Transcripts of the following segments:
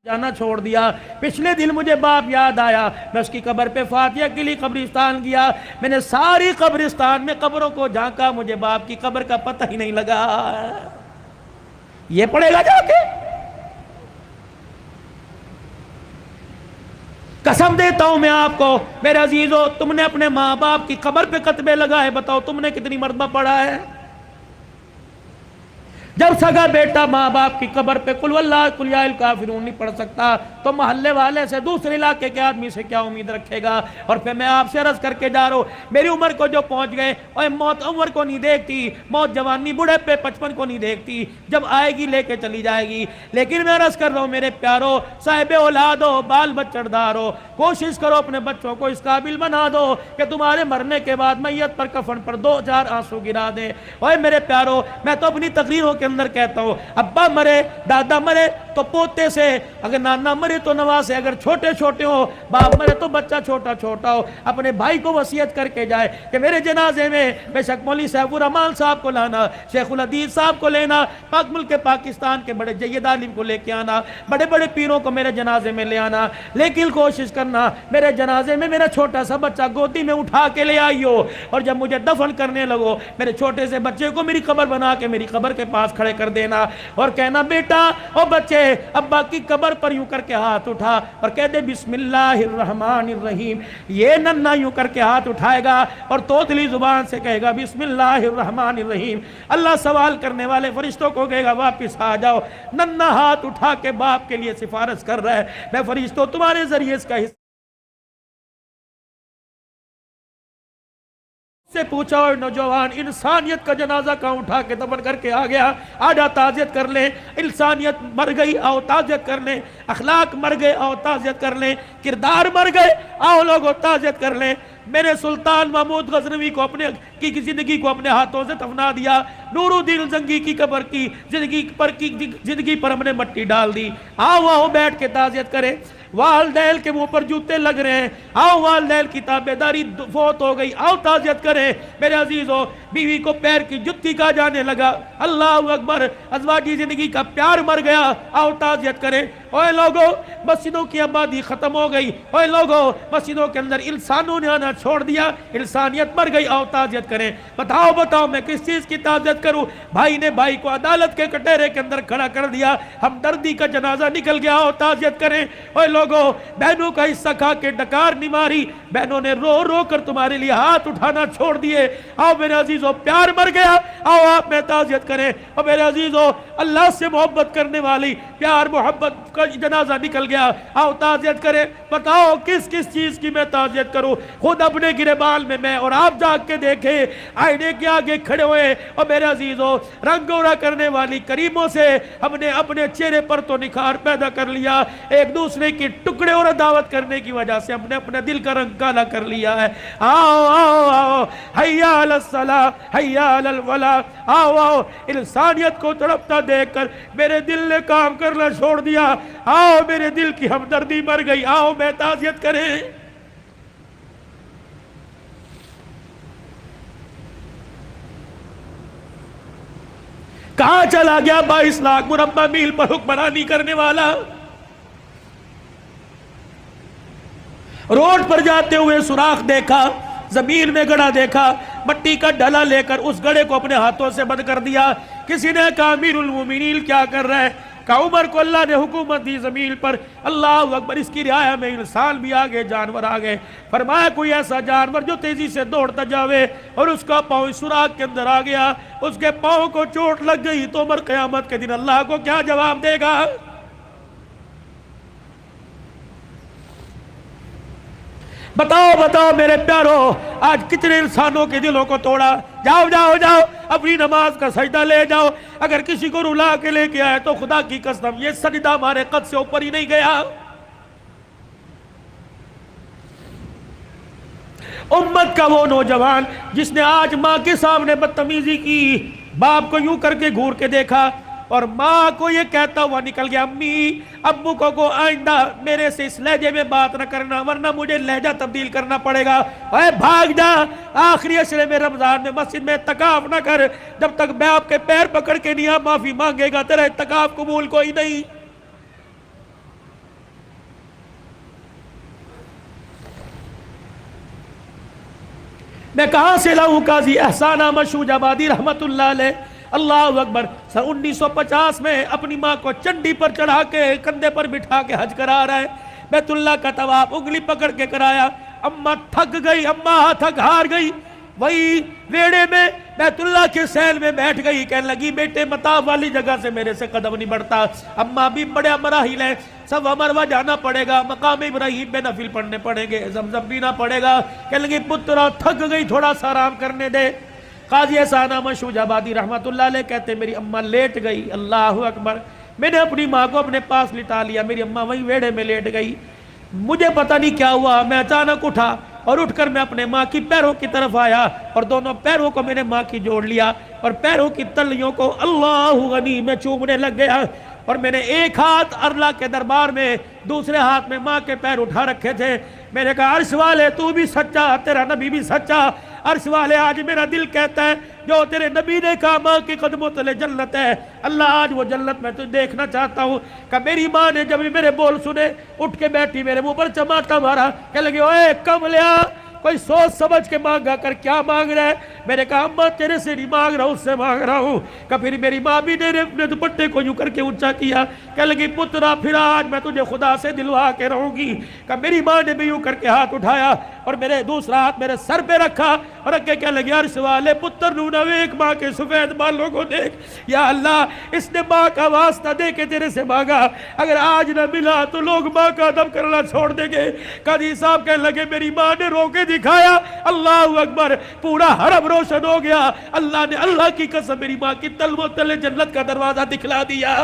جانا چھوڑ دیا. پچھلے دن مجھے باپ یاد آیا, میں اس کی قبر پہ فاتحہ کے لیے قبرستان گیا. میں نے ساری قبرستان میں قبروں کو جھانکا, مجھے باپ کی قبر کا پتہ ہی نہیں لگا. یہ پڑے گا جا کے. قسم دیتا ہوں میں آپ کو میرے عزیزو, تم نے اپنے ماں باپ کی قبر پہ کتبے لگائے, بتاؤ تم نے کتنی مرتبہ پڑھا ہے؟ جب سگا بیٹا ماں باپ کی قبر پہ قل واللہ قل یا الکافرون نہیں پڑھ سکتا تو محلے والے سے, دوسرے علاقے کے آدمی سے کیا امید رکھے گا؟ اور پھر میں آپ سے عرض کر کے جا رہا ہوں, میری عمر کو جو پہنچ گئے, اور موت عمر کو نہیں دیکھتی, موت جوانی بوڑھے پہ 55 کو نہیں دیکھتی, جب آئے گی لے کے چلی جائے گی. لیکن میں عرض کر رہا ہوں میرے پیارو, صاحب اولاد ہو, بال بچڑدار ہو, کوشش کرو اپنے بچوں کو اس قابل بنا دو کہ تمہارے مرنے کے بعد میت پر کفن پر 2-4 آنسو گرا دے. اوے میرے پیارو, میں تو اپنی تقریروں کے اندر کہتا ہوں, ابا مرے, دادا مرے تو پوتے سے, اگر نانا مرے تو نواز سے, اگر چھوٹے چھوٹے ہو, باپ مرے تو بچہ چھوٹا چھوٹا ہو, اپنے بھائی کو وصیت کر کے جائے کہ میرے جنازے میں بے شک مولوی سیف الرحمان صاحب کو لانا, شیخ الحدیث صاحب کو لینا, پاک ملک پاکستان کے بڑے جید عالم کو لے کے آنا, بڑے بڑے پیروں کو میرے جنازے میں لے آنا. لیکن کوشش کرنا میرے جنازے میں میرا چھوٹا سا بچہ گودی میں اٹھا کے لے آئیو, اور جب مجھے دفن کرنے لگو میرے چھوٹے سے بچے کو میری قبر بنا کے میری قبر کے پاس کھڑے کر دینا, اور کہنا بیٹا او بچے ابا کی قبر پر یوں کر کے ہاتھ اٹھا اور کہہ دے بسم اللہ الرحمن الرحیم. یہ ننھا یوں کر کے ہاتھ اٹھائے گا اور توتلی زبان سے کہے گا بسم اللہ الرحمن الرحیم. اللہ سوال کرنے والے فرشتوں کو کہے گا واپس آ جاؤ. ننھا ہاتھ اٹھا کے باپ کے لیے سفارش کر رہا ہے, میں فرشتوں تمہارے ذریعے اس کا حصہ سے پوچھا, اور نوجوان انسانیت کا جنازہ کہاں اٹھا کے دفن کر کے آ گیا, آجا تعزیت کر لیں. انسانیت مر گئی, آؤ تعزیت کر لیں. اخلاق مر گئے, آؤ تعزیت کر لیں. کردار مر گئے, آؤ لوگوں تعزیت کر لیں. میرے سلطان محمود غزنوی کو اپنے کی زندگی کو اپنے ہاتھوں سے دفنا دیا. نور الدین زنگی کی قبر کی زندگی پر ہم نے مٹی ڈال دی. آؤ بیٹھ کے تعزیت کریں. والدین کے منہ پر جوتے لگ رہے ہیں, آؤ والدین کی تابعداری فوت ہو گئی, آؤ تعزیت کریں. میرے عزیزو, بیوی کو پیر کی جتی کہا جانے لگا, اللہ اکبر, ازواجی زندگی کا پیار مر گیا, آؤ تعزیت کریں. اوے لوگوں, مسجدوں کی آبادی ختم ہو گئی. اوے لوگوں, مسجدوں کے اندر انسانوں نے آنا چھوڑ دیا, انسانیت مر گئی, آؤ تعزیت کریں. بتاؤ میں کس چیز کی تعزیت کروں؟ بھائی نے بھائی کو عدالت کے کٹہرے کے اندر کھڑا کر دیا, ہمدردی کا جنازہ نکل گیا, آؤ تعزیت کریں. اوے لوگوں, بہنوں کا حصہ کھا کے ڈکار نہیں ماری, بہنوں نے رو رو کر تمہارے لیے ہاتھ اٹھانا چھوڑ دیے. آؤ میرے عزیزو, پیار مر گیا, آؤ آپ میں تعزیت کریں. اور میرے عزیزو, اللہ سے محبت کرنے والی پیار محبت کا جنازہ نکل گیا, آؤ تعزیت کریں. بتاؤ کس چیز کی میں تعزیت کروں؟ خود اپنے گریبان میں اور آپ جاگ کے دیکھیں, آئینے کے آگے کھڑے ہوئے. اور میرے عزیزو, رنگ گورا کرنے والی کریموں سے ہم نے اپنے چہرے پر تو نکھار پیدا کر لیا, ایک دوسرے کی ٹکڑے اور دعوت کرنے کی وجہ سے ہم نے اپنے دل کا رنگ کالا کر لیا ہے. آؤ حیا علی الصلاۃ, حیا علی الفلاح. آؤ انسانیت کو تڑپتا دیکھ کر میرے دل نے کام کرنا چھوڑ دیا. آؤ میرے دل کی ہمدردی مر گئی, آؤ میں تعزیت کریں. کہاں چلا گیا 22 لاکھ مربع میل پر حکمرانی کرنے والا؟ روڈ پر جاتے ہوئے سوراخ دیکھا, زمین میں گڑا دیکھا, مٹی کا ڈلا لے کر اس گڑے کو اپنے ہاتھوں سے بند کر دیا. کسی نے کہا امیر المومنین کیا کر رہا ہے؟ کہ عمر کو اللہ نے حکومت دی زمین پر, اللہ اکبر, اس کی رعایا میں انسان بھی آگے, جانور آگے. فرمایا کوئی ایسا جانور جو تیزی سے دوڑتا جاوے اور اس کا پاؤں سوراخ کے اندر آ گیا, اس کے پاؤں کو چوٹ لگ گئی, تو عمر قیامت کے دن اللہ کو کیا جواب دے گا؟ بتاؤ میرے پیارو, آج کتنے انسانوں کے دلوں کو توڑا. جاؤ اپنی نماز کا سجدہ لے جاؤ. اگر کسی کو رلا کے لے کے آئے تو خدا کی قسم یہ سجدہ ہمارے قد سے اوپر ہی نہیں گیا. امت کا وہ نوجوان جس نے آج ماں کے سامنے بدتمیزی کی, باپ کو یوں کر کے گھور کے دیکھا, اور ماں کو یہ کہتا ہوا نکل گیا, امی ابو کو آئندہ میرے سے اس لہجے میں بات نہ کرنا ورنہ مجھے لہجہ تبدیل کرنا پڑے گا. اے بھاگ جا, آخری عشرے میں رمضان میں مسجد میں اعتکاف نہ کر, جب تک میں آپ کے پیر پکڑ کے نہیں معافی مانگے گا تیرا اعتکاف قبول کوئی نہیں. میں کہاں سے لاؤں قاضی احسان احمد شوج آبادی رحمت اللہ علیہ اللہ اکبر 1950 میں اپنی ماں کو چنڈی پر چڑھا کے کندھے پر بٹھا کے حج کرا رہا ہے، بیت اللہ کا طواف انگلی پکڑ کے کرایا، اماں تھک گئی، اماں تھک ہار گئی، وہی ویڑے میں بیت اللہ کے سیل میں بیٹھ گئی، کہنے لگی بیٹے مطاف والی جگہ سے میرے سے قدم نہیں بڑھتا، اماں بھی بڑے مراحل ہیں، صفا مروہ جانا پڑے گا، مقام ابراہیم میں نفل پڑھنے پڑیں گے، زمزم پینا پڑے گا، کہنے لگی پترا تھک گئی تھوڑا سا آرام کرنے دے۔ قاضی احسان احمد شوج آبادی رحمت اللہ علیہ کہتے میری اماں لیٹ گئی، اللہ اکبر، میں نے اپنی ماں کو اپنے پاس لٹا لیا، میری اماں وہی ویڑے میں لیٹ گئی، مجھے پتہ نہیں کیا ہوا، میں اچانک اٹھا اور اٹھ کر میں اپنے ماں کی پیروں کی طرف آیا اور دونوں پیروں کو میں نے ماں کی جوڑ لیا اور پیروں کی تلیوں کو اللہ غنی میں چومنے لگ گیا، اور میں نے ایک ہاتھ اللہ کے دربار میں، دوسرے ہاتھ میں ماں کے پیر اٹھا رکھے تھے، میں نے کہا عرش والے تو بھی سچا، تیرا نبی بھی سچا، عرش والے آج میرا دل کہتا ہے جو تیرے نبی نے کہا ماں کی قدموں تلے جنت ہے، اللہ آج وہ جنت میں تو دیکھنا چاہتا ہوں۔ کہ میری ماں نے جب میرے بول سنے اٹھ کے بیٹھی، میرے منہ پر چماٹا مارا، کہنے لگے اوے کملیا کوئی سوچ سمجھ کے مانگا کر، کیا مانگ رہا ہے؟ میں نے کہا اماں تیرے سے نہیں مانگ رہا ہوں، اس سے مانگ رہا ہوں۔ کہ پھر میری ماں بھی نے اپنے دوپٹے کو یوں کر کے اونچا کیا، کہنے لگی پترا پھر آج میں تجھے خدا سے دلوا کے رہوں گی۔ کہ میری ماں نے بھی یوں کر کے ہاتھ اٹھایا اور میرے دوسرا ہاتھ میرے سر پہ رکھا اور رکھ کے کہنے لگی عرش والے پتر نونو ایک ماں کے سفید بالوں کو دیکھ، یا اللہ اس نے ماں کا واسطہ دے کے تیرے سے مانگا، اگر آج نہ ملا تو لوگ ماں کا ادب کرنا چھوڑ دیں گے۔ قاضی صاحب کہنے لگے میری ماں نے رو کے دکھایا، اللہ اکبر، پورا حرم روشن ہو گیا، اللہ نے اللہ کی قسم میری ماں کی تلووں تلے جنت کا دروازہ دکھلا دیا۔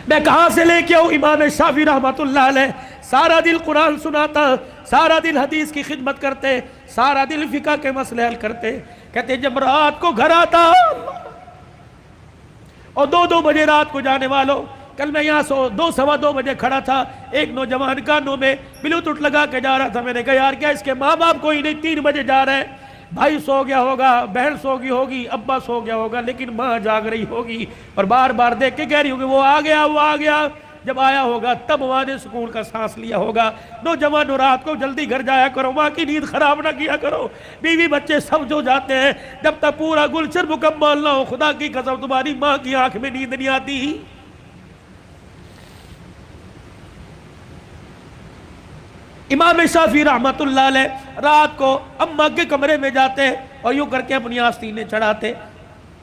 میں کہاں سے لے کے آؤں؟ امام شافعی رحمت اللہ علیہ سارا دن قرآن سناتا، سارا دن حدیث کی خدمت کرتے، سارا دن فقہ کے مسئلے حل کرتے، کہتے جب رات کو گھر آتا اور 2 بجے رات کو جانے والوں، کل میں یہاں 2 بجے کھڑا تھا، ایک نوجوان کانوں میں بلوٹوتھ لگا کے جا رہا تھا، میں نے کہا یار کیا اس کے ماں باپ کوئی نہیں، 3 بجے جا رہے ہیں، بھائی سو گیا ہوگا، بہن سو گئی ہوگی، ابا سو گیا ہوگا، لیکن ماں جاگ رہی ہوگی اور بار بار دیکھ کے کہہ رہی ہوگی وہ آ گیا، وہ آ گیا۔ جب آیا ہوگا تب وہاں نے سکون کا سانس لیا ہوگا۔ نوجوانوں رات کو جلدی گھر جایا کرو، ماں کی نیند خراب نہ کیا کرو، بیوی بچے سب جو جاتے ہیں، جب تک پورا گلشن مکمل نہ ہو خدا کی قسم تمہاری ماں کی آنکھ میں نیند نہیں آتی۔ امام شافعی رحمت اللہ علیہ رات کو اماں کے کمرے میں جاتے اور یوں کر کے اپنی آستینیں چڑھاتے،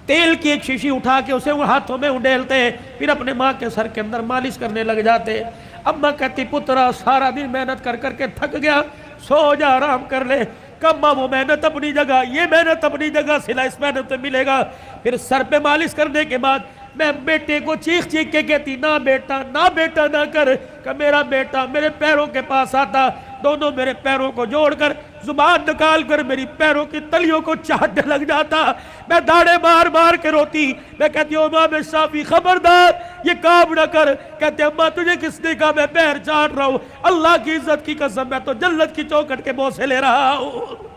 تیل کی ایک شیشی اٹھا کے اسے ہاتھوں میں اڈیلتے، پھر اپنے ماں کے سر کے اندر مالش کرنے لگ جاتے۔ اماں کہتی پترا سارا دن محنت کر کر کے تھک گیا، سو جا آرام کر لے۔ کب وہ محنت اپنی جگہ، یہ محنت اپنی جگہ، صلہ اس محنت سے ملے گا۔ پھر سر پہ مالش کرنے کے بعد میں بیٹے کو چیخ چیخ کے کہتی نہ بیٹا نہ کر، کہ میرا بیٹا میرے پیروں کے پاس آتا، دونوں میرے پیروں کو جوڑ کر زبان نکال کر میری پیروں کی تلیوں کو چاٹنے لگ جاتا، میں داڑے مار مار کے روتی، میں کہتی ہوں امام شافعی خبردار یہ کام نہ کر۔ کہتے اماں تجھے کس نے کہا میں پیر چاٹ رہا ہوں؟ اللہ کی عزت کی قسم میں تو جنت کی چوکھٹ کے بوسے لے رہا ہوں۔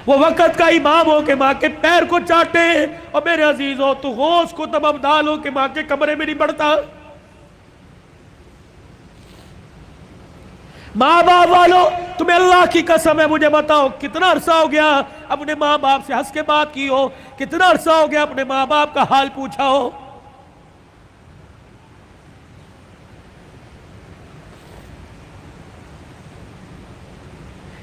وہ وقت کا امام ہو کہ ماں کے پیر کو چاٹے، اور میرے عزیزوں تو غوث کو تب ابدال ہو کہ ماں کے کمرے میں نہیں بڑھتا۔ ماں باپ والو تمہیں اللہ کی قسم ہے مجھے بتاؤ کتنا عرصہ ہو گیا اپنے ماں باپ سے ہنس کے بات کی ہو؟ کتنا عرصہ ہو گیا اپنے ماں باپ کا حال پوچھا ہو؟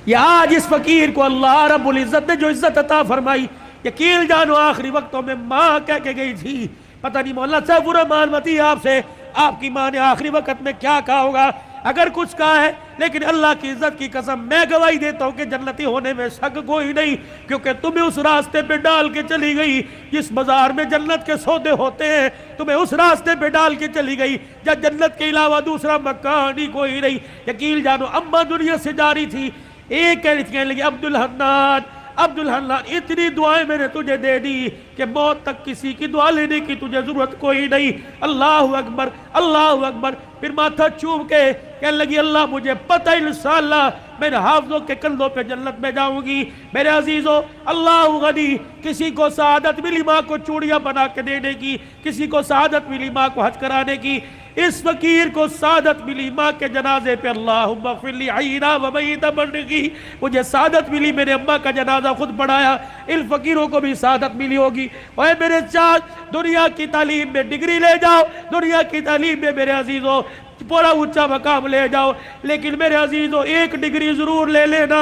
یہ آج اس فقیر کو اللہ رب العزت نے جو عزت عطا فرمائی، یقین جانو آخری وقتوں میں ماں کہہ کے گئی تھی، پتہ نہیں مولانا صاحب الرحمان متی آپ سے، آپ کی ماں نے آخری وقت میں کیا کہا ہوگا، اگر کچھ کہا ہے، لیکن اللہ کی عزت کی قسم میں گواہی دیتا ہوں کہ جنتی ہونے میں شک کوئی نہیں، کیونکہ تمہیں اس راستے پہ ڈال کے چلی گئی جس بازار میں جنت کے سودے ہوتے ہیں، تمہیں اس راستے پہ ڈال کے چلی گئی جہاں جنت کے علاوہ دوسرا مکان ہی کوئی نہیں۔ یقین جانو اماں دنیا سے جاری تھی، ایک کہنے لگی عبدالحنان اتنی دعائیں میں نے تجھے دے دی کہ موت تک کسی کی دعا لینے کی تجھے ضرورت کوئی نہیں۔ اللہ اکبر اللہ اکبر۔ پھر ماتھا چوم کے کہنے لگی اللہ مجھے پتہ انشاءاللہ میں ان حافظوں کے کندھوں پہ جنت میں جاؤں گی۔ میرے عزیزو، اللہ غنی، کسی کو سعادت ملی ماں کو چوڑیاں بنا کے دینے کی، کسی کو سعادت ملی ماں کو حج کرانے کی، اس فقیر کو سعادت ملی ماں کے جنازے پہ اللہم اغفر لی حینا و میتا بننے کی، مجھے سعادت ملی میرے اماں کا جنازہ خود پڑھایا، ان فقیروں کو بھی سعادت ملی ہوگی۔ اے میرے چاچ، دنیا کی تعلیم میں ڈگری لے جاؤ، دنیا کی تعلیم میں میرے عزیزو پورا اونچا مقام لے جاؤ، لیکن میرے عزیزو ایک ڈگری ضرور لے لینا،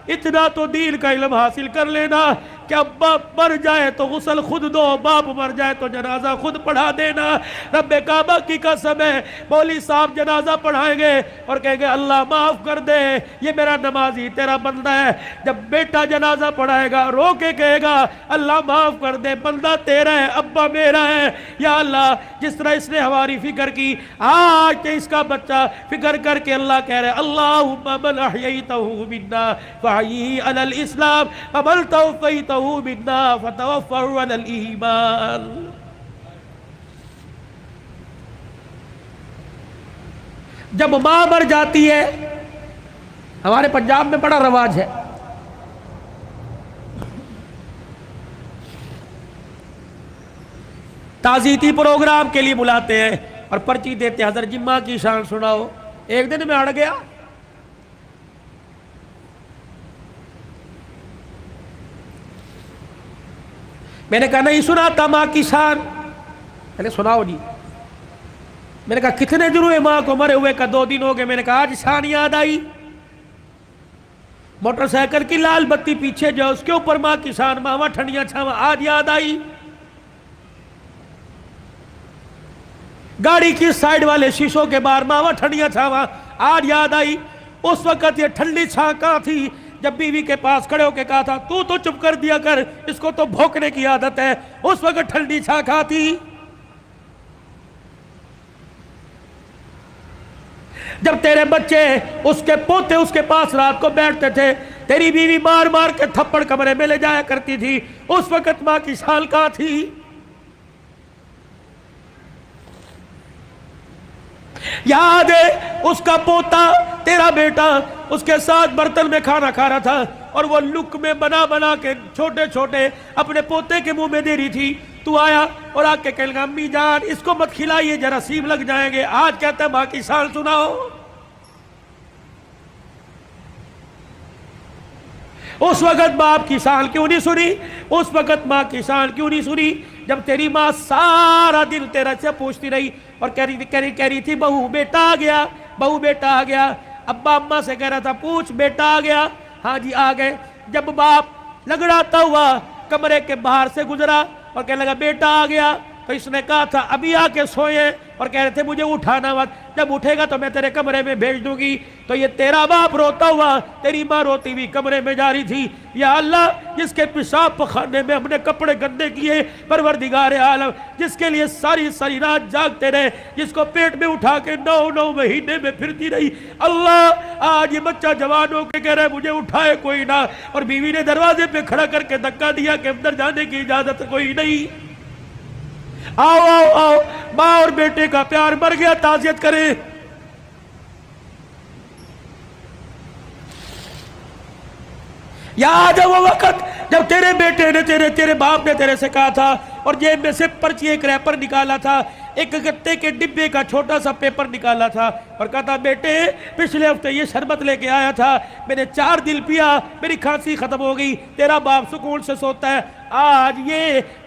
اتنا تو دین کا علم حاصل کر لینا کہ اب باپ مر جائے تو غسل خود دو، باپ مر جائے تو جنازہ خود پڑھا دینا۔ رب کعبہ کی قسم ہے، مولوی صاحب جنازہ پڑھائیں گے اور کہیں گے اللہ معاف کر دے، یہ میرا نمازی تیرا بندہ ہے۔ جب بیٹا جنازہ پڑھائے گا رو کے کہے گا اللہ معاف کر دے، بندہ تیرا ہے، ابا میرا ہے۔ یا اللہ، جس طرح اس نے ہماری فکر کی، آج کہ اس کا بچہ فکر کر کے اللہ کہہ رہے اللہم من احییتہ منا فحیی علی الاسلام ومن توفیتہ منا فتوفہ علی الایمان۔ جب ماں مر جاتی ہے، ہمارے پنجاب میں بڑا رواج ہے، تعزیتی پروگرام کے لیے بلاتے ہیں اور پرچی دیتے ہیں، حضرت جمعہ کی شان سناؤ۔ ایک دن میں اڑ گیا، میں نے کہا نہیں سناتا ماں کی شان، میں نے سناؤ جی۔ میں نے کہا کتنے دن ہوئے ماں کو مرے ہوئے؟ کا 2 دن ہو گئے۔ میں نے کہا آج شان یاد آئی، موٹر سائیکل کی لال بتی پیچھے جو اس کے اوپر ماں کی شان، ماما ٹھنڈیاں چھاواں، آج یاد آئی۔ گاڑی کی سائیڈ والے شیشوں کے باہر ماما ٹھنڈیاں چھاواں، آج یاد آئی۔ اس وقت یہ ٹھنڈی چھاں کہاں تھی جب بیوی کے پاس کھڑے ہو کے کہا تھا تو چپ کر دیا کر، اس کو تو بھونکنے کی عادت ہے۔ اس وقت ٹھنڈی چھاں کہاں تھی؟ جب تیرے بچے، اس کے پوتے اس کے پاس رات کو بیٹھتے تھے، تیری بیوی مار مار کے تھپڑ کمرے میں لے جایا کرتی تھی، اس وقت ماں کی شان کہاں تھی؟ یاد ہے اس کا پوتا، تیرا بیٹا، اس کے ساتھ برتن میں کھانا کھا رہا تھا اور وہ لک میں بنا بنا کے چھوٹے چھوٹے اپنے پوتے کے منہ میں دے رہی تھی، تو آیا اور آ کے کہے گا امی جان اس کو مت کھلائیے جراثیم لگ جائیں گے۔ آج کہتا ہے ماں کی شان سناؤ۔ اس وقت باپ کی شان کیوں نہیں سنی؟ اس وقت ماں کی شان کیوں نہیں سنی؟ جب تیری ماں سارا دن تیرا سے پوچھتی رہی اور کہہ رہی تھی بہو بیٹا آ گیا، بہو بیٹا آ گیا۔ ابا اماں سے کہہ رہا تھا پوچھ بیٹا آ گیا؟ ہاں جی آ گئے۔ جب باپ لگڑاتا ہوا کمرے کے باہر سے گزرا اور کہنے لگا بیٹا آ گیا، تو اس نے کہا تھا ابھی آ کے سوئے اور کہہ رہے تھے مجھے اٹھانا مت، جب اٹھے گا تو میں تیرے کمرے میں بھیج دوں گی۔ تو یہ تیرا باپ روتا ہوا، تیری ماں روتی ہوئی کمرے میں جا رہی تھی۔ یا اللہ، جس کے پیشاب پخانے میں ہم نے کپڑے گندے کیے، پروردگار عالم، جس کے لیے ساری ساری رات جاگتے رہے، جس کو پیٹ میں اٹھا کے 9 مہینے میں پھرتی رہی، اللہ آج یہ بچہ جوان ہو کے کہہ رہا ہے مجھے اٹھائے کوئی نہ، اور بیوی نے دروازے پہ کھڑا کر کے دھکا دیا کہ اندر جانے کی اجازت کوئی نہیں۔ آؤ آؤ آؤ، ماں اور بیٹے کا پیار مر گیا، تعزیت کریں۔ یاد ہے وہ وقت جب تیرے بیٹے نے تیرے باپ نے تیرے سے کہا تھا اور جیب میں سے پرچی ایک ریپر نکالا تھا، ایک گتے کے ڈبے کا چھوٹا سا پیپر نکالا تھا اور کہا تھا بیٹے پچھلے ہفتے یہ شربت لے کے آیا تھا، میں نے 4 دن پیا، میری کھانسی ختم ہو گئی، تیرا باپ سکون سے سوتا ہے، آج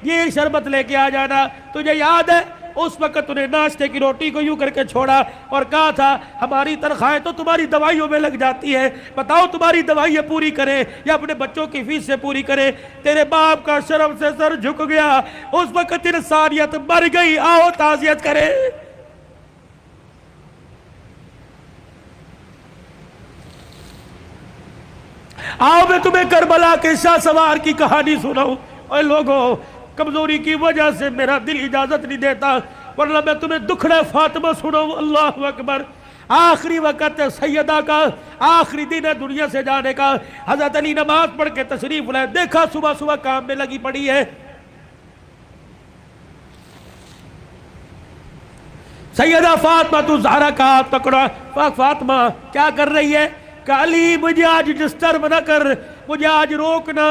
یہ شربت لے کے آ جانا۔ تجھے یاد ہے اس وقت انہیں ناشتے کی روٹی کو یوں کر کے چھوڑا اور کہا تھا ہماری تنخواہیں تو تمہاری دوائیوں میں لگ جاتی ہے، بتاؤ تمہاری دوائیاں پوری کریں یا اپنے بچوں کی فیس سے پوری کریں۔ تیرے باپ کا شرم سے سر جھک گیا، اس وقت انسانیت مر گئی۔ آؤ تعزیت کریں۔ آؤ میں تمہیں کربلا کے شاہ سوار کی کہانی سناؤں۔ اے لوگوں، کمزوری کی وجہ سے میرا دل اجازت نہیں دیتا، ورنہ میں تمہیں دکھڑے فاطمہ سناؤں۔ اللہ اکبر۔ آخری وقت سیدہ کا، آخری دن ہے دنیا سے جانے کا۔ حضرت علی نماز پڑھ کے تشریف لائے، دیکھا صبح صبح کام میں لگی پڑی ہے۔ سیدہ فاطمہ تو زہرا کا ہاتھ پکڑا، فاطمہ کیا کر رہی ہے؟ کہ علی مجھے آج ڈسٹرب نہ کر، مجھے آج روکنا،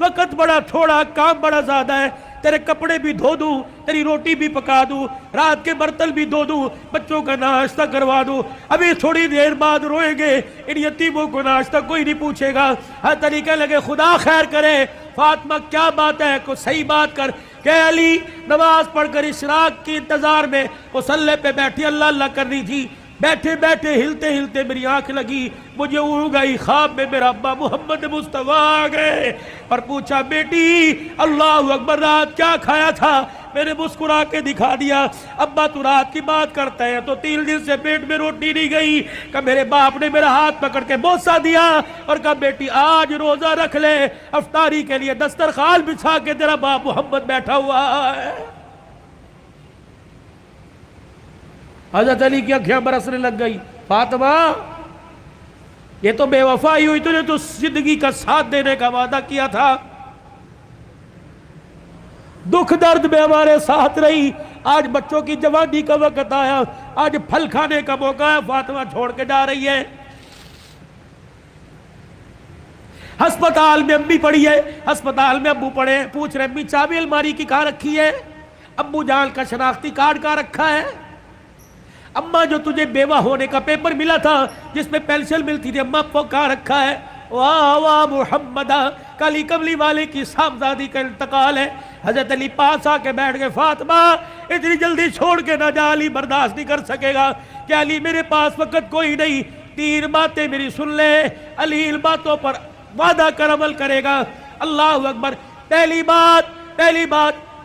وقت بڑا تھوڑا، کام بڑا زیادہ ہے، تیرے کپڑے بھی دھو دوں، تیری روٹی بھی پکا دوں، رات کے برتن بھی دھو دوں، بچوں کا ناشتہ کروا دوں، ابھی تھوڑی دیر بعد روئیں گے، ان یتیموں کو ناشتہ کوئی نہیں پوچھے گا۔ ہر طریقے لگے خدا خیر کرے، فاطمہ کیا بات ہے، کوئی صحیح بات کر۔ کہ علی نماز پڑھ کر اشراق کی انتظار میں مصلی پہ بیٹھی اللہ اللہ کر رہی تھی، بیٹھے بیٹھے ہلتے ہلتے میری آنکھ لگی، مجھے اڑ گئی، خواب میں میرا ابا محمد مصطفیٰ آ گئے اور پوچھا بیٹی اللہ اکبر رات کیا کھایا تھا؟ میں نے مسکرا کے دکھا دیا۔ ابا تو رات کی بات کرتا ہے تو 3 دن سے پیٹ میں روٹی نہیں گئی۔ کہ میرے باپ نے میرا ہاتھ پکڑ کے بوسہ دیا اور کہا بیٹی آج روزہ رکھ لے، افطاری کے لیے دسترخوان بچھا کے تیرا باپ محمد بیٹھا ہوا ہے۔ حضرت علی کی آنکھیں برسنے لگ گئی، فاطمہ یہ تو بے وفائی ہوئی، تو نے تو زندگی کا ساتھ دینے کا وعدہ کیا تھا، دکھ درد میں ہمارے ساتھ رہی، آج بچوں کی جوانی کا وقت آیا، آج پھل کھانے کا موقع ہے، فاطمہ چھوڑ کے جا رہی ہے۔ ہسپتال میں امی پڑی ہے، ہسپتال میں ابو پڑے، پوچھ رہے امی چابی الماری کی کہاں رکھی ہے؟ ابو جان کا شناختی کارڈ کہاں رکھا ہے؟ اماں جو تجھے بیوہ ہونے کا پیپر ملا تھا جس میں پینشن ملتی تھی، اماں کو کہاں رکھا ہے؟ واہ واہ محمدہ، کالی کملی والے کی صاحبزادی کا انتقال ہے۔ حضرت علی پاس آ کے بیٹھ گئے، فاطمہ اتنی جلدی چھوڑ کے نہ جا، علی برداشت نہیں کر سکے گا۔ کہ علی میرے پاس وقت کوئی نہیں، 3 باتیں میری سن لے، علی ان باتوں پر وعدہ کر عمل کرے گا۔ اللہ اکبر۔ پہلی بات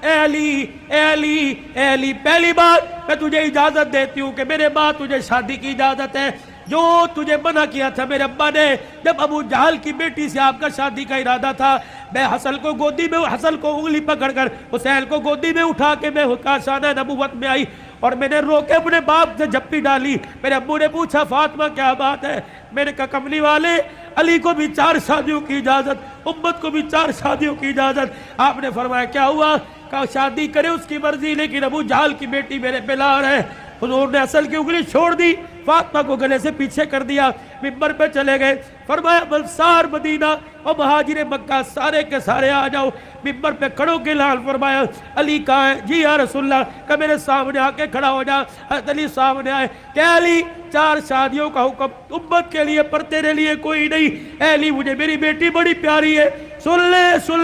اے علی اے علی اے علی، پہلی بات میں تجھے اجازت دیتی ہوں کہ میرے بعد تجھے شادی کی اجازت ہے۔ جو تجھے منع کیا تھا میرے ابا نے جب ابو جہل کی بیٹی سے آپ کا شادی کا ارادہ تھا، میں حسن کو گودی میں، حسن کو انگلی پکڑ کر حسین کو گودی میں اٹھا کے میں کاشانہ نبوت میں آئی اور میں نے رو کے اپنے باپ سے جھپی ڈالی۔ میرے ابو نے پوچھا فاطمہ کیا بات ہے؟ میں نے کہا کملی والے علی کو بھی 4 شادیوں کی اجازت، امت کو بھی 4 شادیوں کی اجازت۔ آپ نے فرمایا کیا ہوا؟ کہا شادی کرے اس کی مرضی، لیکن ابو جہل کی بیٹی میرے پہ لار ہے۔ حضور نے اصل کی انگلی چھوڑ دی، فاطمہ کو گلے سے پیچھے کر دیا، منبر پہ چلے گئے، فرمایا انصار مدینہ اور مہاجر مکہ سارے کے سارے آ جاؤ۔ منبر پہ کھڑوں کے لال فرمایا علی کہاں ہے؟ جی یا رسول اللہ، کہ میرے سامنے آ کے کھڑا ہو جا۔ حضرت علی سامنے آئے کہ علی 4 شادیوں کا حکم امت کے لیے پر تیرے لیے کوئی نہیں۔ اے علی مجھے میری بیٹی بڑی پیاری ہے، سن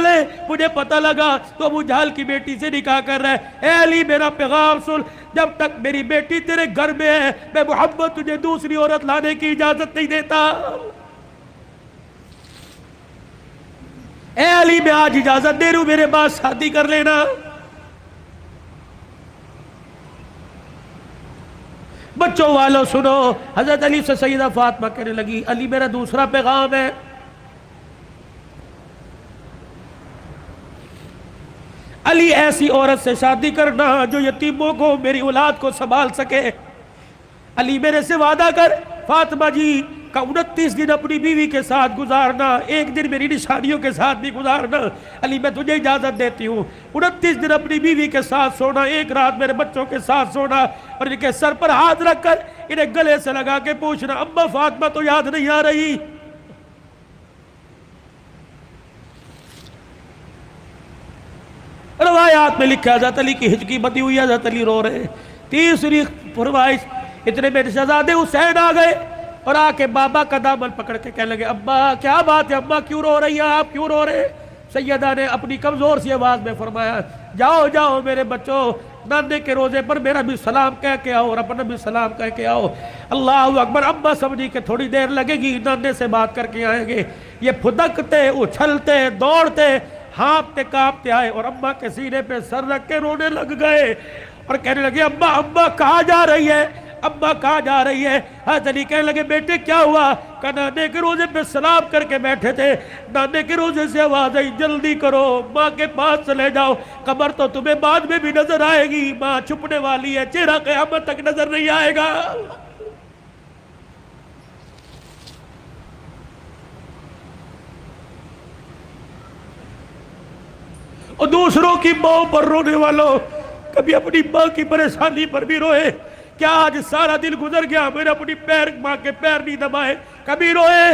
لے مجھے پتہ لگا تو ابو جہل کی بیٹی سے نکاح کر رہا ہے۔ اے علی میرا پیغام سن، جب تک میری بیٹی تیرے گھر میں ہے میں محمد تجھے دوسری عورت لانے کی اجازت نہیں دیتا۔ اے علی میں آج اجازت دے رہا ہوں، میرے بعد شادی کر لینا۔ بچوں والوں سنو، حضرت علی سے سیدہ فاطمہ کہنے لگی علی میرا دوسرا پیغام ہے، علی ایسی عورت سے شادی کرنا جو یتیموں کو، میری اولاد کو سنبھال سکے۔ علی میرے سے وعدہ کر فاطمہ جی کا 29 دن اپنی بیوی کے ساتھ گزارنا، 1 دن میری نشانیوں کے ساتھ بھی گزارنا۔ علی میں تجھے اجازت دیتی ہوں، 29 دن اپنی بیوی کے ساتھ سونا، 1 رات میرے بچوں کے ساتھ سونا، اور ان کے سر پر ہاتھ رکھ کر انہیں گلے سے لگا کے پوچھنا اما فاطمہ تو یاد نہیں آ رہی؟ روایات میں لکھا حضرت علی کی ہچکی بندی ہوئی، حضرت علی رو رہے۔ تیسری فرمائش، اتنے میں شہزادے حسین آ گئے اور آ کے بابا کا دامن پکڑ کے کہنے لگے ابا کیا بات ہے، ابا کیوں رو رہی ہیں آپ، کیوں رو رہے؟ سیدہ نے اپنی کمزور سی آواز میں فرمایا جاؤ جاؤ میرے بچوں، نانے کے روزے پر میرا بھی سلام کہہ کے آؤ اور اپنا بھی سلام کہہ کے آؤ۔ اللہ اکبر۔ ابا سمجھی کہ تھوڑی دیر لگے گی، نانے سے بات کر کے آئیں گے۔ یہ پھدکتے اچھلتے دوڑتے ہانپتے کانپتے آئے اور اماں کے سینے پہ سر رکھ کے رونے لگ گئے اور کہنے لگے ابا کہاں جا رہی ہے، ابا کہاں جا رہی ہے؟ حضرت علی کہنے لگے بیٹے کیا ہوا؟ کہ نانے کے روزے پہ سلام کر کے بیٹھے تھے، نانے کے روزے سے آواز آئی جلدی کرو ماں کے پاس چلے جاؤ، قبر تو تمہیں بعد میں بھی نظر آئے گی، ماں چھپنے والی ہے، چہرہ قیامت تک نظر نہیں آئے گا۔ اور دوسروں کی ماں پر رونے والوں، کبھی اپنی ماں کی پریشانی پر بھی روئے۔ کیا آج سارا دن گزر گیا میں نے اپنی ماں کے پیر نہیں دبائے؟ کبھی روئے؟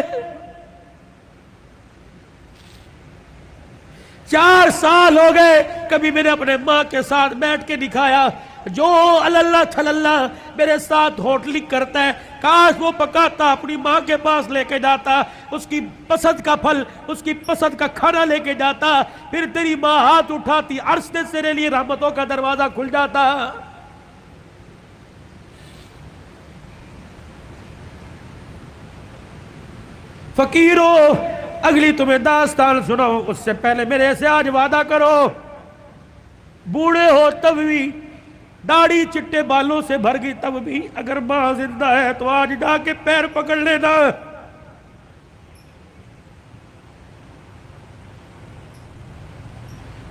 4 سال ہو گئے کبھی میں نے اپنے ماں کے ساتھ بیٹھ کے دکھایا؟ جو اللہ تھللہ میرے ساتھ ہوٹلی کرتا ہے، کاش وہ پکاتا اپنی ماں کے پاس لے کے جاتا، اس کی پسند کا پھل، اس کی پسند کا کھانا لے کے جاتا، پھر تیری ماں ہاتھ اٹھاتی، عرش سے تیرے لیے رحمتوں کا دروازہ کھل جاتا۔ فقیرو، اگلی تمہیں داستان سناؤں اس سے پہلے میرے سے آج وعدہ کرو، بوڑھے ہو تب بھی، داڑھی چٹے بالوں سے بھر گئی تب بھی، اگر ماں زندہ ہے تو آج جا کے پیر پکڑ لینا۔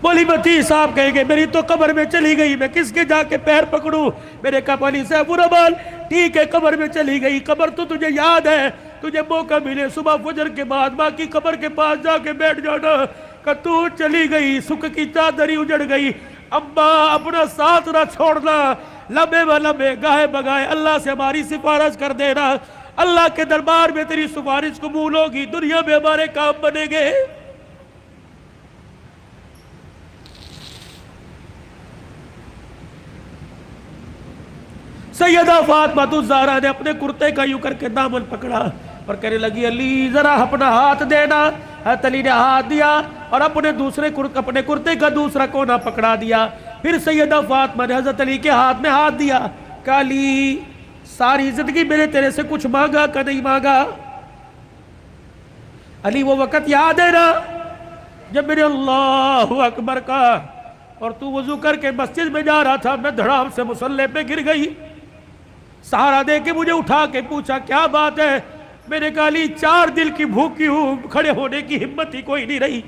بولی بتی صاحب کہیں گے میری تو قبر میں چلی گئی، میں کس کے جا کے پیر پکڑوں؟ میرے کہا علی صاحب الرحمن ٹھیک ہے قبر میں چلی گئی، قبر تو تجھے یاد ہے، تجھے موقع ملے صبح فجر کے بعد ماں کی قبر کے پاس جا کے بیٹھ جانا، کہ تو چلی گئی، سکھ کی چادری اجڑ گئی، اماں اپنا ساتھ نہ چھوڑنا، لمبے و لمبے گاہے بگائے اللہ سے ہماری سفارش کر دینا، اللہ کے دربار میں تیری سفارش قبول ہوگی، دنیا میں ہمارے کام بنے گے۔ سیدہ فاطمہ الزہرا نے اپنے کرتے کا یوں کر کے دامن پکڑا اور کہنے لگی علی ذرا اپنا ہاتھ دینا۔ حضرت علی نے ہاتھ دیا اور اپنے کرتے کا دوسرا کونا پکڑا دیا۔ پھر سیدہ فاطمہ نے حضرت علی کے ہاتھ میں ہاتھ دیا، کہا علی ساری زندگی میں نے تیرے سے کچھ مانگا کہ نہیں مانگا؟ علی وہ وقت یاد ہے نا جب میں نے اللہ اکبر کہا اور تو وضو کر کے مسجد میں جا رہا تھا، میں دھڑام سے مصلی پہ گر گئی، سہارا دے کے مجھے اٹھا کے پوچھا کیا بات ہے؟ میں نے کہا علی 4 دل کی بھوکی ہوں، کھڑے ہونے کی ہمت ہی کوئی نہیں رہی۔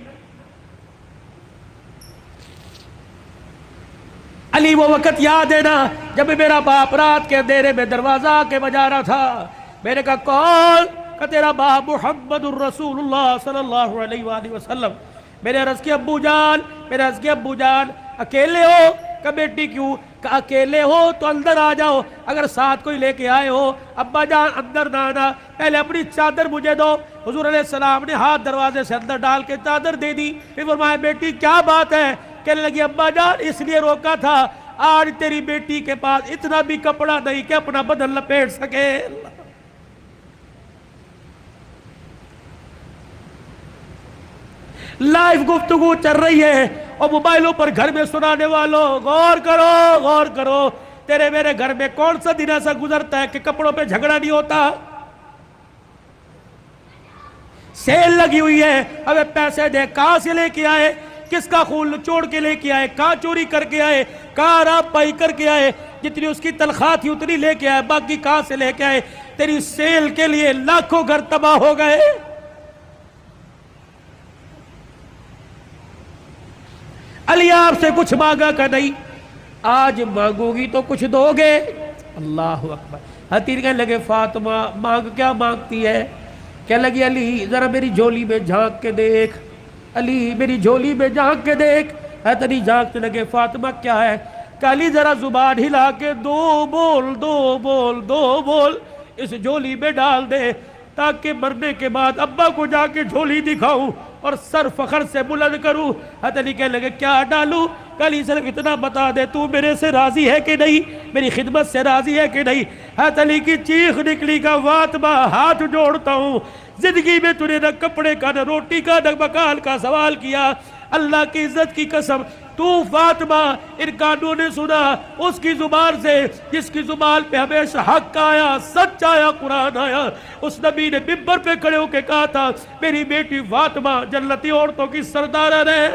علی وہ وقت یاد ہے نا جب میرا باپ رات کے اندھیرے میں دروازہ آ کے بجا رہا تھا، میں نے کہا کون؟ کہ تیرا باپ محمد الرسول اللہ صلی اللہ علیہ وآلہ وسلم۔ میں نے عرض کیا ابو جان اکیلے ہو؟ کہ بیٹی کیوں؟ کہ اکیلے ہو تو اندر آ جاؤ، اگر ساتھ کوئی لے کے آئے ہو ابا جان اندر نہ آنا، پہلے اپنی چادر مجھے دو۔ حضور علیہ السلام نے ہاتھ دروازے سے اندر ڈال کے چادر دے دی، پھر فرمایا بیٹی کیا بات ہے؟ کہنے لگی ابا جان اس لیے روکا تھا، آج تیری بیٹی کے پاس اتنا بھی کپڑا نہیں کہ اپنا بدن لپیٹ سکے۔ لائیو گفتگو چل رہی ہے اور موبائلوں پر گھر میں سنانے والوں غور کرو، تیرے میرے گھر میں کون سا دن ایسا گزرتا ہے کہ کپڑوں پہ جھگڑا نہیں ہوتا؟ سیل لگی ہوئی ہے، ابے پیسے دے، کہاں سے لے کے آئے؟ کس کا خون چوڑ کے لے کے آئے؟ کہاں چوری کر کے آئے؟ کہاں راب پائی کر کے آئے؟ جتنی اس کی تنخواہ تھی اتنی لے کے آئے، باقی کہاں سے لے کے آئے؟ تیری سیل کے لیے لاکھوں گھر تباہ ہو گئے۔ علی آپ سے کچھ مانگا کہ نہیں؟ آج مانگو گی تو کچھ دو گے؟ اللہ اکبر۔ حتیر کہنے لگے فاطمہ مانگ کیا مانگتی ہے؟ کہنے لگی علی ذرا میری جھولی میں جھانک کے دیکھ، علی میری جھولی میں جھانک کے دیکھ۔ حضرت علی جھانکنے لگے فاطمہ کیا ہے؟ کہ علی ذرا زبان ہلا کے دو بول اس جھولی میں ڈال دے، تاکہ مرنے کے بعد ابا کو جا کے جھولی دکھاؤں اور سر فخر سے بلند کروں۔ حضرت علی کہنے لگے کیا ڈالوں؟ کہ علی صرف اتنا بتا دے تو میرے سے راضی ہے کہ نہیں، میری خدمت سے راضی ہے کہ نہیں؟ حضرت علی کی چیخ نکلی کا فاطمہ ہاتھ جوڑتا ہوں، زندگی میں تو نے نہ کپڑے کا نہ روٹی کا نہ مکان کا سوال کیا، اللہ کی عزت کی قسم تو فاطمہ ان کانوں نے سنا اس کی زبان سے جس کی زبان پہ ہمیشہ حق آیا، سچ آیا، قرآن آیا۔ اس نبی نے ممبر پہ کھڑے ہو کے کہا تھا میری بیٹی فاطمہ جنتی عورتوں کی سردارہ ہے۔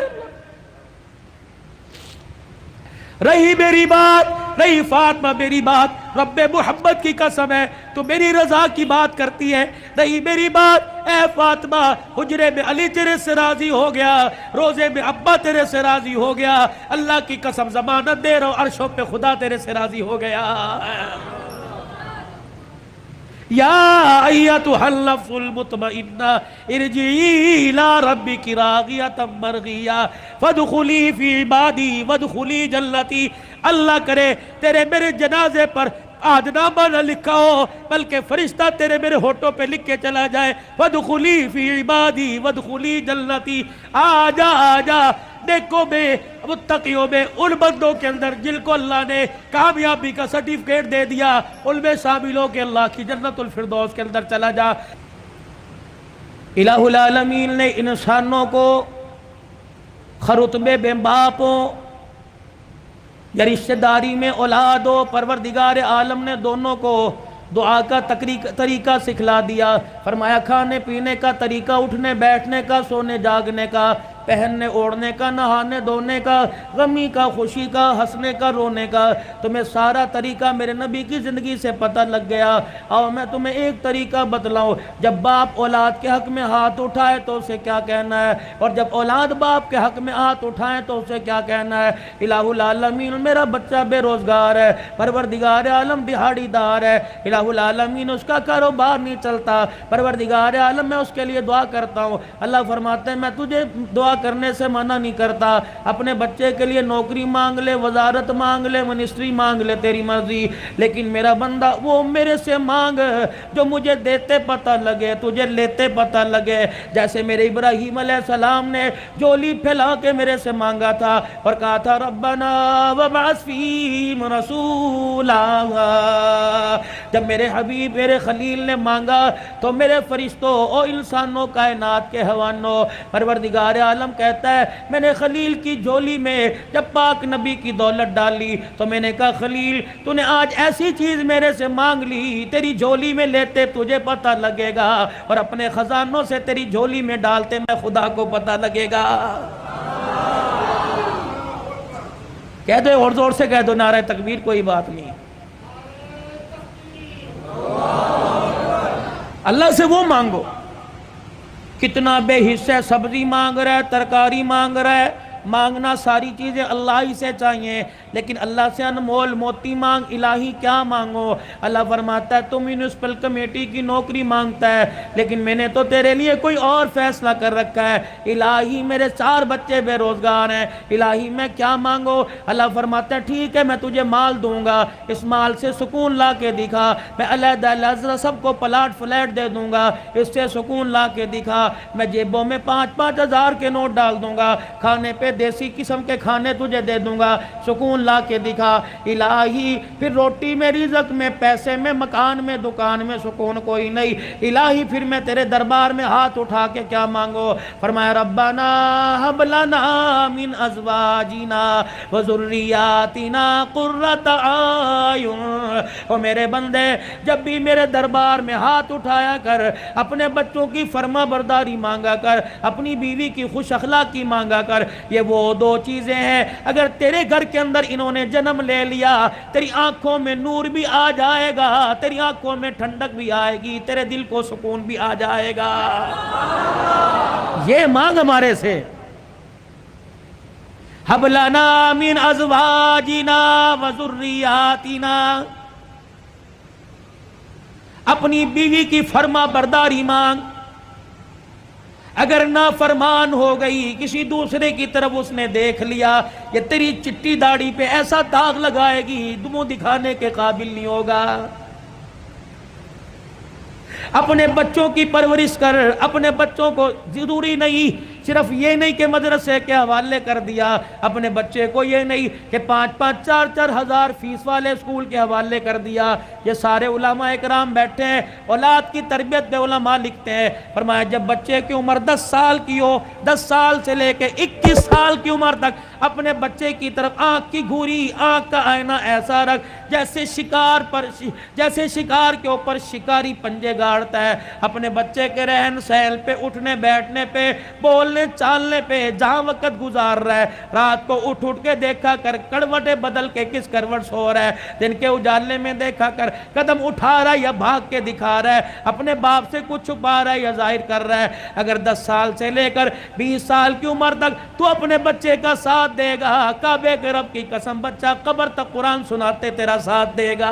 رہی میری بات، رہی فاطمہ میری بات، رب محمد کی قسم ہے تو میری رضا کی بات کرتی ہے، رہی میری بات اے فاطمہ حجرے میں علی تیرے سے راضی ہو گیا، روزے میں ابا تیرے سے راضی ہو گیا، اللہ کی قسم ضمانت دے رہا ہوں عرشوں پہ خدا تیرے سے راضی ہو گیا۔ یا ایتھا النفس المطمئنہ ارجعی الی ربک راضیۃ مرضیہ فادخلی فی عبادی وادخلی جنتی۔ اللہ کرے تیرے میرے جنازے پر آدنامہ نہ لکھا ہو بلکہ فرشتہ تیرے میرے ہونٹوں پہ لکھ کے چلا جائے وَادْخُلِي فِي عِبَادِي وَادْخُلِي جَنَّتِي آجا دیکھو میں متقیوں میں ان بندوں کے اندر جن کو اللہ نے کامیابی کا سرٹیفکیٹ دے دیا ان میں شامل ہو کے اللہ کی جنت الفردوس کے اندر چلا جا۔ الہ العالمین نے انسانوں کو خرطبے بے باپ ہو یا رشتہ داری میں اولاد ہو، پروردگار عالم نے دونوں کو دعا کا طریقہ سکھلا دیا۔ فرمایا کھانے پینے کا طریقہ، اٹھنے بیٹھنے کا، سونے جاگنے کا، پہننے اوڑھنے کا، نہانے دھونے کا، غمی کا، خوشی کا، ہنسنے کا، رونے کا، تمہیں سارا طریقہ میرے نبی کی زندگی سے پتہ لگ گیا۔ اور میں تمہیں ایک طریقہ بتلاؤں، جب باپ اولاد کے حق میں ہاتھ اٹھائے تو اسے کیا کہنا ہے، اور جب اولاد باپ کے حق میں ہاتھ اٹھائیں تو اسے کیا کہنا ہے۔ الہ العالمین میرا بچہ بے روزگار ہے، پروردگار عالم دہاڑی دار ہے، الہ العالمین اس کا کاروبار نہیں چلتا، پروردگار عالم میں اس کے لیے دعا کرتا ہوں۔ اللہ فرماتے ہیں میں تجھے دعا کرنے سے منع نہیں کرتا، اپنے بچے کے لیے نوکری مانگ لے، وزارت مانگ لے، منسٹری مانگ لے، تیری مرضی، لیکن میرا بندہ وہ میرے سے مانگ جو مجھے دیتے پتہ لگے، تجھے لیتے پتہ لگے۔ جیسے میرے ابراہیم علیہ السلام نے جولی پھیلا کے میرے سے مانگا تھا اور کہا تھا ربنا وابعث فیہم رسولا، جب میرے حبیب میرے خلیل نے مانگا تو میرے فرشتوں اور انسانوں کائنات کے حوانوں پروردگار عالم کہتا ہے میں نے خلیل کی جھولی میں جب پاک نبی کی دولت ڈالی تو میں نے کہا خلیل تو نے آج ایسی چیز میرے سے مانگ لی، تیری جھولی میں لیتے تجھے پتہ لگے گا اور اپنے خزانوں سے تیری جھولی میں ڈالتے میں خدا کو پتہ لگے گا۔ کہہ دو اور زور سے کہہ دو نعرہ تکبیر، کوئی بات نہیں۔ اللہ سے وہ مانگو، کتنا بے حصہ سبزی مانگ رہا ہے، ترکاری مانگ رہا ہے، مانگنا ساری چیزیں اللہ ہی سے چاہیے، لیکن اللہ سے انمول موتی مانگ، الہی کیا مانگو۔ اللہ فرماتا ہے تم میونسپل کمیٹی کی نوکری مانگتا ہے لیکن میں نے تو تیرے لیے کوئی اور فیصلہ کر رکھا ہے، الہی میرے 4 بچے بے روزگار ہیں، الہی میں کیا مانگو۔ اللہ فرماتا ہے ٹھیک ہے میں تجھے مال دوں گا، اس مال سے سکون لا کے دکھا، میں علیحدہ علیحدہ سب کو پلاٹ فلیٹ دے دوں گا، اس سے سکون لا کے دکھا، میں جیبوں میں 5-5 ہزار کے نوٹ ڈال دوں گا، کھانے پہ دیسی قسم کے کھانے تجھے دے دوں گا، سکون لا کے دکھا۔ الہی پھر روٹی میں، رزق میں، پیسے میں، مکان میں، دکان میں سکون کوئی نہیں، الہی پھر میں تیرے دربار میں ہاتھ اٹھا کے کیا مانگو۔ فرمایا ربنا ہب لنا من ازواجنا وذریاتنا قرۃ اعین، او میرے بندے جب بھی میرے دربار میں ہاتھ اٹھایا کر، اپنے بچوں کی فرما برداری مانگا کر، اپنی بیوی کی خوش اخلاقی مانگا کر، یہ وہ 2 چیزیں ہیں اگر تیرے گھر کے اندر انہوں نے جنم لے لیا تیری آنکھوں میں نور بھی آ جائے گا، تیری آنکھوں میں ٹھنڈک بھی آئے گی، تیرے دل کو سکون بھی آ جائے گا۔ یہ مانگ ہمارے سے، ہب لنا من ازواجنا وذریاتنا، اپنی بیوی کی فرما برداری مانگ، اگر نافرمان ہو گئی، کسی دوسرے کی طرف اس نے دیکھ لیا، یہ تیری چٹی داڑھی پہ ایسا داغ لگائے گی منہ دکھانے کے قابل نہیں ہوگا۔ اپنے بچوں کی پرورش کر، اپنے بچوں کو ضروری نہیں صرف یہ نہیں کہ مدرسے کے حوالے کر دیا، اپنے بچے کو یہ نہیں کہ 5-5 4-4 ہزار فیس والے اسکول کے حوالے کر دیا۔ یہ سارے علماء اکرام بیٹھے ہیں، اولاد کی تربیت پہ علماء لکھتے ہیں، فرمایا جب بچے کی عمر 10 سال کی ہو، 10 سال سے لے کے 21 سال کی عمر تک اپنے بچے کی طرف آنکھ کی گھوری، آنکھ کا آئینہ ایسا رکھ جیسے شکار کے اوپر شکاری پنجے گاڑتا ہے، اپنے بچے کے رہن سہن پہ، اٹھنے بیٹھنے پہ، بولنے چالنے پہ، جہاں وقت گزار رہا ہے، رات کو اٹھ کے دیکھا کر کروٹیں بدل کے کس کروٹ سو رہا ہے، دن کے اجالے میں دیکھا کر قدم اٹھا رہا ہے یا بھاگ کے دکھا رہا ہے، اپنے باپ سے کچھ چھپا رہا ہے یا ظاہر کر رہا ہے۔ اگر 10 سال سے لے کر 20 سال کی عمر تک تو اپنے بچے کا ساتھ دے گا، کعبے کے رب کی قسم بچہ قبر تک قرآن سناتے تیرا ساتھ دے گا۔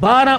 12